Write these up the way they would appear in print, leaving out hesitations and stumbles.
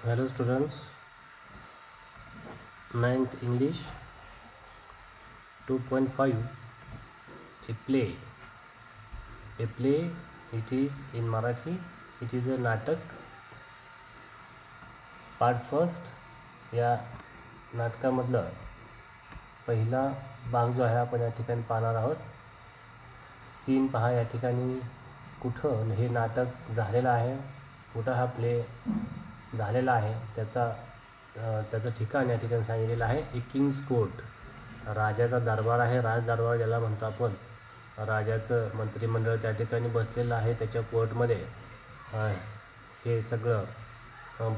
Hello students, ninth English 2.5 a play. A play, it is in Marathi, it is a नाटक. Part first या नाटकामधलं पहिला भाग जो आहे आपण या ठिकाणी पाहणार आहोत. सीन पहा या ठिकाणी कुठं हे नाटक झालेलं आहे, कुठं हा प्ले झालेला आहे त्याचं ठिकाण या ठिकाणी सांगितलेलं आहे. ए किंग्स कोर्ट, राजाचा दरबार आहे, राज दरबार ज्याला म्हणतो आपण. राजाचं मंत्रिमंडळ त्या ठिकाणी बसलेलं आहे, त्याच्या कोर्टमध्ये हे सगळं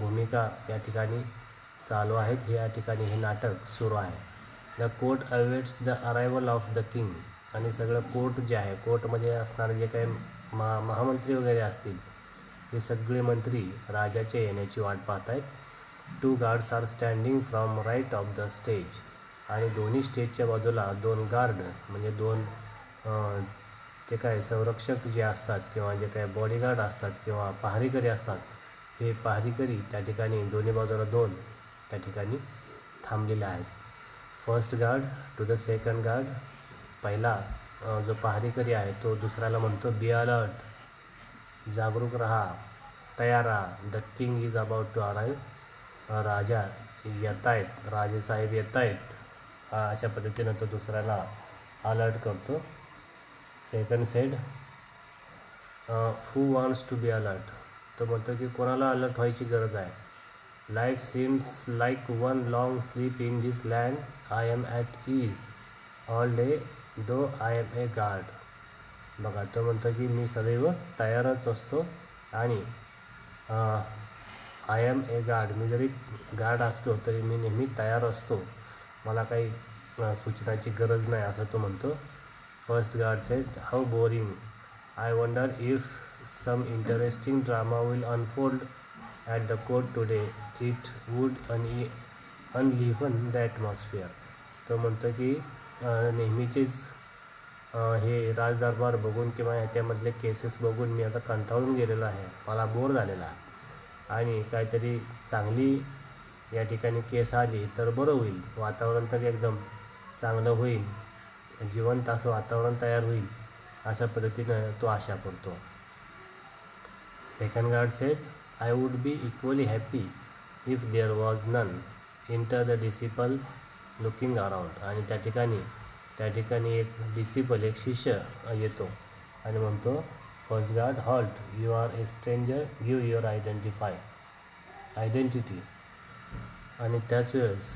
भूमिका या ठिकाणी चालू आहेत. हे या ठिकाणी हे नाटक सुरू आहे. The court awaits the arrival of the king, आणि सगळं कोर्ट जे आहे, कोर्टमध्ये असणारे जे काही महामंत्री वगैरे असतील, हे सगळे मंत्री राजाच्या येण्याची वाट पाहत आहेत. 2 guards are standing from right of the stage, आणि दोन्ही स्टेजच्या बाजूला 2 गार्ड म्हणजे 2 ते काय संरक्षक जे असतात किंवा जे काही बॉडीगार्ड असतात किंवा पहारेकरी असतात, हे पहारेकरी त्या ठिकाणी दोन्ही बाजूला 2 त्या ठिकाणी थांबलेले आहेत. First guard to the second guard, पहिला जो पहारेकरी आहे तो दुसऱ्याला म्हणतो बी अलर्ट, जागरूक राहा, तयार राहा. The king is about to arrive, राजा येत आहेत, राजेसाहेब येत आहेत, अशा पद्धतीनं तो दुसऱ्याला अलर्ट करतो. Second said who wants to be alert, तो म्हणतो की कोणाला अलर्ट व्हायची गरज आहे. Life seems like one long sleep in this land, I am at ease all day though I am a guard. बघा, तो म्हणतो की मी सदैव तयारच असतो आणि आय एम ए गार्ड, मी जरी गार्ड असलो तरी मी नेहमी तयार असतो, मला काही सूचनाची गरज नाही, असं तो म्हणतो. First guard said, how boring, I wonder if some interesting drama will unfold at the court today, it would enliven the atmosphere. तो म्हणतो की नेहमीचेच हे राजदरबार बघून किंवा त्यामधले केसेस बघून मी आता कंटाळून गेलेलो आहे, मला बोर झालेला आहे, आणि काहीतरी चांगली या ठिकाणी केस आली तर बरं होईल, वातावरण तर एकदम चांगलं होईल, जिवंत असं वातावरण तयार होईल, अशा पद्धतीनं तो आशा करतो. Second guard said, I would be equally happy if there was none, enter the disciples looking around. आणि त्या ठिकाणी एक डिसिपल, एक शिष्य येतो आणि म्हणतो, first guard halt, you are a stranger, give your identity. आणि त्याच वेळेस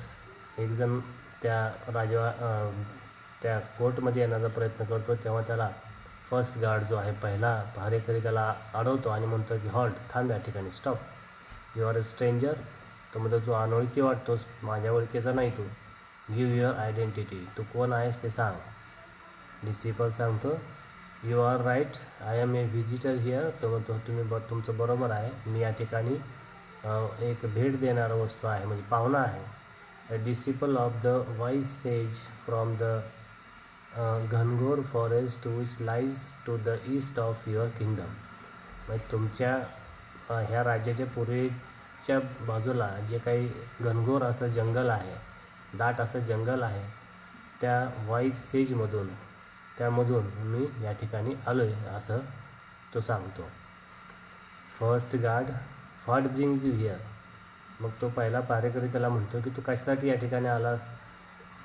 एक जण त्या कोर्टमध्ये येण्याचा प्रयत्न करतो, तेव्हा त्याला फर्स्ट गार्ड जो आहे, पहिला पहारेकरी, त्याला अडवतो आणि म्हणतो की हॉल्ट, थांब या ठिकाणी, stop, you are a stranger. तो म्हणतो तू अनोळखी वाटतोस, माझ्या ओळखीचा नाही तू, गिव्ह युअर आयडेंटिटी, तू कोण आहेस ते सांग. डिसिपल सांगतो, you are right, I am a visitor here. तो म्हणतो तुमचं बरोबर आहे, मी या ठिकाणी एक भेट देणारा वस्तू आहे, म्हणजे पाहुणा आहे. A disciple of the wise sage from the घनघोर forest which lies to the east of your kingdom. म्हणजे तुमच्या ह्या राज्याच्या पूर्वेच्या बाजूला जे काही घनघोर असं जंगल आहे, दाट असं जंगल आहे, त्या वाईज सेजमधून त्यामधून मी या ठिकाणी आलो आहे, असं तो सांगतो. First guard, what brings you here. मग तो पहिला पहारेकरी त्याला म्हणतो की तू कशासाठी या ठिकाणी आलास.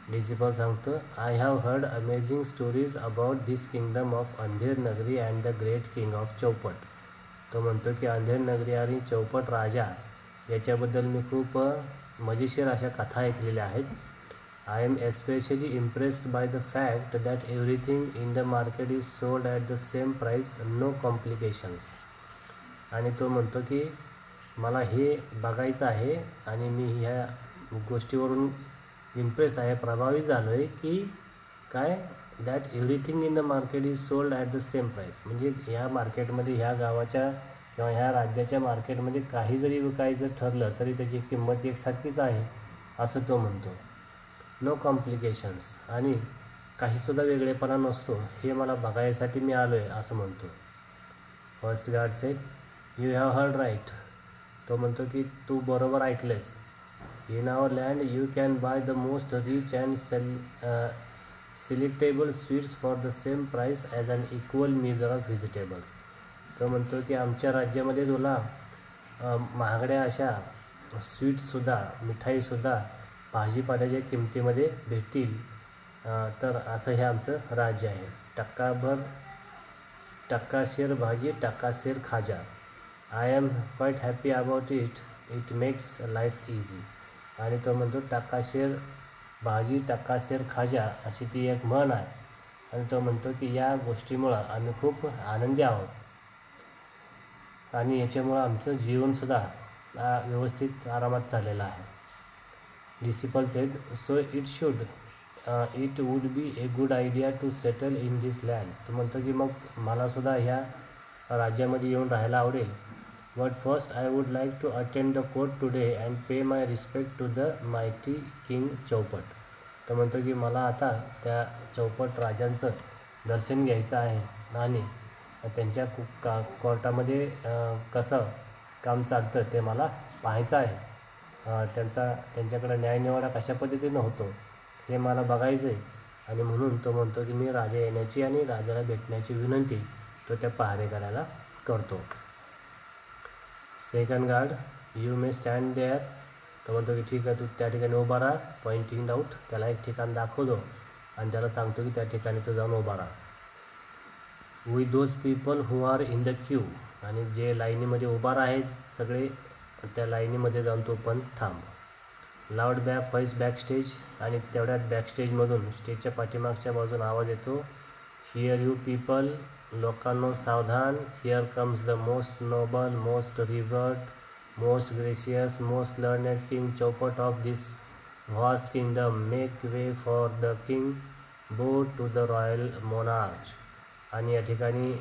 डिसिपल सांगतो, I have heard amazing stories about this kingdom of Andher नगरी and the great king of चौपट. तो म्हणतो की अंधेर नगरी आणि चौपट राजा याच्याबद्दल मी खूप मजेशीर अशा कथा ऐकलेल्या आहेत. I am especially impressed by the fact that everything in the market is sold at the same price, no complications. आणि तो म्हणतो की मला हे बघायचं आहे आणि मी ह्या गोष्टीवरून इम्प्रेस आहे, प्रभावित झालो आहे की काय, that everything in the market is sold at the same price, म्हणजे ह्या मार्केटमध्ये, ह्या गावाच्या किंवा ह्या राज्याच्या मार्केटमध्ये काही जरी विकायचं ठरलं तरी त्याची किंमत एकसारखीच आहे, असं तो म्हणतो. नो कॉम्प्लिकेशन्स, आणि काहीसुद्धा वेगळेपणा नसतो, हे मला बघायसाठी मी आलो आहे, असं म्हणतो. First guard said, you have heard right, तो म्हणतो की तू बरोबर ऐकलेस. In our land you can buy the most rich and selectable sweets for the same price as an equal measure of vegetables. तो म्हणतो की आमच्या राज्यामध्ये तुला महागड्या अशा स्वीट्ससुद्धा, मिठाईसुद्धा भाजीपाल्याच्या किमतीमध्ये भेटतील. तर असं हे आमचं राज्य आहे. टक्काशेर भाजी, टक्काशेर खाजा. I am quiet happy about it. It makes life easy. आणि तो म्हणतो टक्काशेर भाजी, टक्काशेर खाजा अशी ती एक म्हण आहे. आणि तो म्हणतो की या गोष्टीमुळं आम्ही खूप आनंदी आहोत आणि याच्यामुळं आमचं जीवनसुद्धा व्यवस्थित आरामात चाललेलं आहे. Disciple said, so it would be a good idea to settle in this land. तो म्हणतो की मग मलासुद्धा ह्या राज्यामध्ये येऊन राहायला आवडेल. But first I would like to attend the court today and pay my respect to the mighty king Chaupat. तो म्हणतो की मला आता त्या चौपट राजांचं दर्शन घ्यायचं आहे आणि त्यांच्या कोर्टामध्ये कसं काम चालतं ते मला पाहायचं आहे. त्यांच्याकडं न्यायनिवाडा कशा पद्धतीनं होतो हे मला बघायचं आहे. आणि म्हणून तो म्हणतो की मी राजा येण्याची आणि राजाला भेटण्याची विनंती तो त्या पहारेकऱ्याला करतो. Second guard, you may stand there. तो म्हणतो की ठीक आहे, तू त्या ठिकाणी उभा राहा. पॉइंटिंग आउट, त्याला एक ठिकाण दाखवतो आणि त्याला सांगतो की त्या ठिकाणी तो जाऊन उभा राहा. With those people who are in the Q. आणि जे लाईनीमध्ये उभा आहेत सगळे त्या लाईनीमध्ये जाऊन तो पण थांब. Loud voice back stage. आणि तेवढ्यात बॅकस्टेजमधून स्टेजच्या पाठीमागच्या बाजून आवाज येतो, हिअर यू पीपल. लोकांनो सावधान. Here comes the most noble, most revered, most gracious, most learned king Chaupat of this vast kingdom. Make way for the king, bow to the royal monarch. आणि या ठिकाणी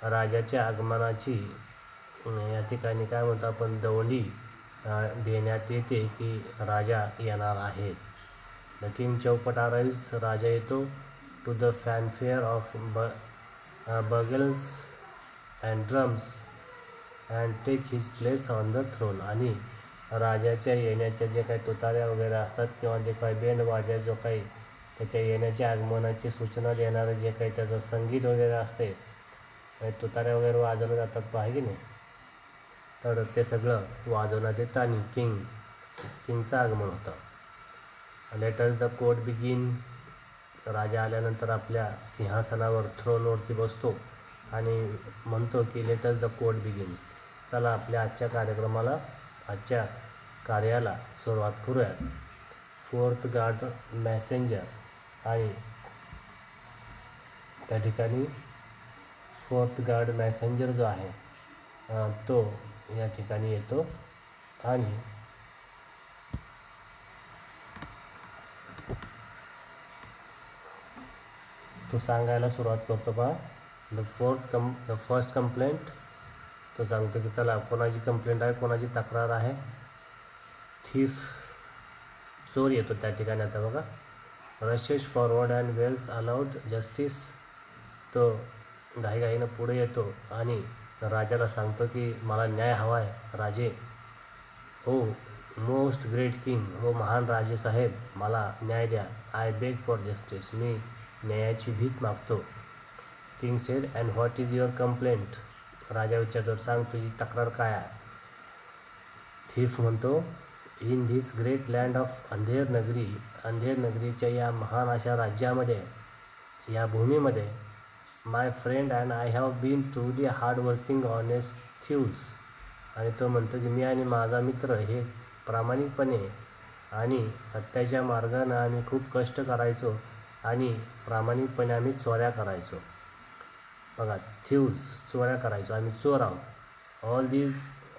राजाच्या आगमनाची या ठिकाणी काय म्हणतो आपण दवंडी देण्यात येते की राजा येणार आहेत. The king Chaupat arrives. राजा येतो. To the fanfare of bugles and drums and take his place on the throne. आणि राजाच्या येण्याच्या जे काही तुताऱ्या वगैरे असतात किंवा जे काही बँड वाजा जो काही त्याच्या येण्याच्या आगमनाची सूचना देणारं जे काही त्याचं संगीत वगैरे असते, तुताऱ्या वगैरे वाजवलं जातात पाहिजे की नाही, तर ते सगळं वाजवण्यात येतं आणि किंगचं आगमन होतं. Let us the court begin. राजा आल्यानंतर आपल्या सिंहासनावर थ्रोनवरती बसतो आणि म्हणतो की let us the court begin. चला आपल्या आजच्या कार्याला सुरुवात करूयात. Fourth guard messenger. आणि त्या ठिकाणी फोर्थ गार्ड मॅसेंजर जो आहे तो या ठिकाणी येतो आणि तो सांगायला सुरुवात करतो. पहा, द फर्स्ट कंप्लेंट. तो सांगतो की चला कोणाची कंप्लेंट आहे, कोणाची तक्रार आहे. थीफ, चोर येतो त्या ठिकाणी. आता बघा, rushes forward and wails aloud justice. तो घाईघाईनं पुढे येतो आणि राजाला सांगतो की मला न्याय हवा आहे राजे. हो मोस्ट ग्रेट किंग, हो महान राजेसाहेब, मला न्याय द्या. आय बेग फॉर जस्टिस, मी न्यायाची भीक मागतो. King said, and what is your complaint. राजा विचारतो, सांग तुझी तक्रार काय आहे. थीफ म्हणतो, in this great land of Andher Nagari. अंधेर नगरीच्या या महान अशा राज्यामध्ये, या भूमीमध्ये, my friend and I have been truly hardworking honest thieves. आणि तो म्हणतो की मी आणि माझा मित्र हे प्रामाणिकपणे आणि सत्याच्या मार्गानं आम्ही खूप कष्ट करायचो आणि प्रामाणिकपणे आम्ही चोऱ्या करायचो. बघा, थ्यूज, चोऱ्या करायचो, आम्ही चोर आहोत.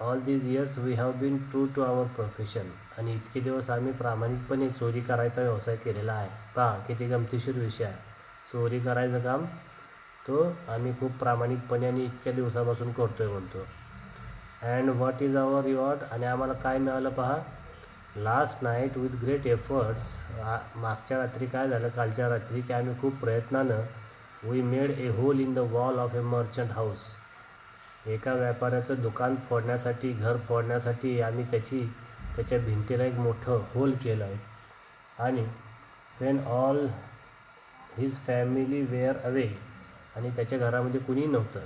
All these years we have been true to our profession. आणि इतके दिवस आम्ही प्रामाणिकपणे चोरी करायचा व्यवसाय केलेला आहे. पहा किती गमतीशीर विषय आहे. चोरी करायचं काम तो आम्ही खूप प्रामाणिकपणे आणि इतक्या दिवसापासून करतोय म्हणतो. And what is our reward. आणि आम्हाला काय मिळालं पहा. Last night with great efforts. मागच्या रात्री काय झालं, कालच्या रात्री, की आम्ही खूप प्रयत्नानं we made a hole in the wall of a merchant house. एका व्यापाऱ्याचं दुकान फोडण्यासाठी, घर फोडण्यासाठी आम्ही त्याच्या भिंतीला एक मोठं होल केलं आहे. आणि when all his family were away, आणि त्याच्या घरामध्ये कुणी नव्हतं.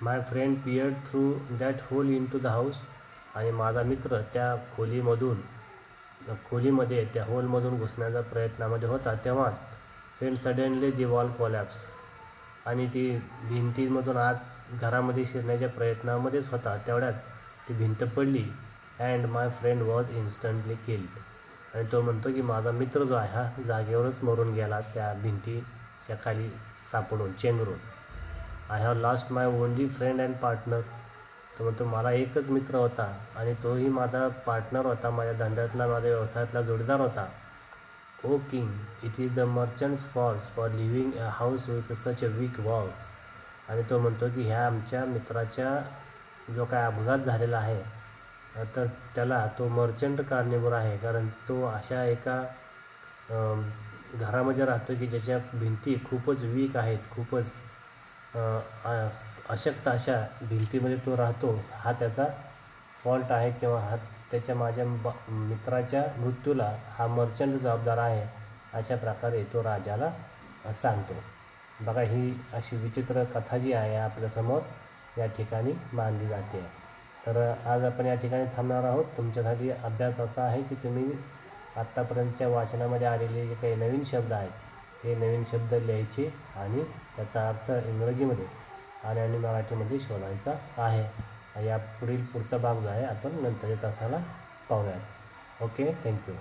My friend peered through that hole into the house, आणि माझा मित्र त्या खोलीमध्ये त्या होलमधून घुसण्याच्या प्रयत्नामध्ये होता. तेव्हा Wien suddenly the wall collapse, आणि ती भिंतीमधून आत घरामध्ये शिरण्याच्या प्रयत्नामध्येच होता तेवढ्यात ती भिंत पडली. And my friend was instantly killed, आणि तो म्हणतो की माझा मित्र जो आहे हा जागेवरच मरून गेला त्या भिंतीच्या खाली सापडून चेंगरून. I have lost my only friend and partner, तो म्हणतो मला एकच मित्र होता आणि तोही माझा पार्टनर होता, माझ्या धंद्यातला, माझ्या व्यवसायातला जोडीदार होता. O king, it is the merchant's faults for living a house with such a weak walls. आणि तो म्हणतो की ह्या आमच्या मित्राच्या जो काय अपघात झालेला आहे तर त्याला तो मर्चंट कारणीभूत आहे, कारण तो अशा एका घरामध्ये राहतो की ज्याच्या भिंती खूपच वीक आहेत, खूपच अशक्त अशा भिंतीमध्ये तो राहतो. हा त्याचा फॉल्ट आहे किंवा हा माझ्या मित्राच्या मृत्यूला हा मर्चंट जबाबदार आहे, अशा प्रकारे तो राजाला सांगतो. बघा, ही अशी विचित्र कथा जी आहे आपल्यासमोर या ठिकाणी मांडली जाते. तर आज आपण या ठिकाणी थांबणार आहोत. तुमच्यासाठी अभ्यास असा आहे की तुम्ही आत्तापर्यंतच्या वाचनामध्ये आलेले जे काही नवीन शब्द आहेत हे नवीन शब्द लिहायचे आणि त्याचा अर्थ इंग्रजीमध्ये आणि मराठीमध्ये शोधायचा आहे. पुढचा भाग जो आहे आपण नंतरच्या तासाला पाहूयात. Okay, thank you.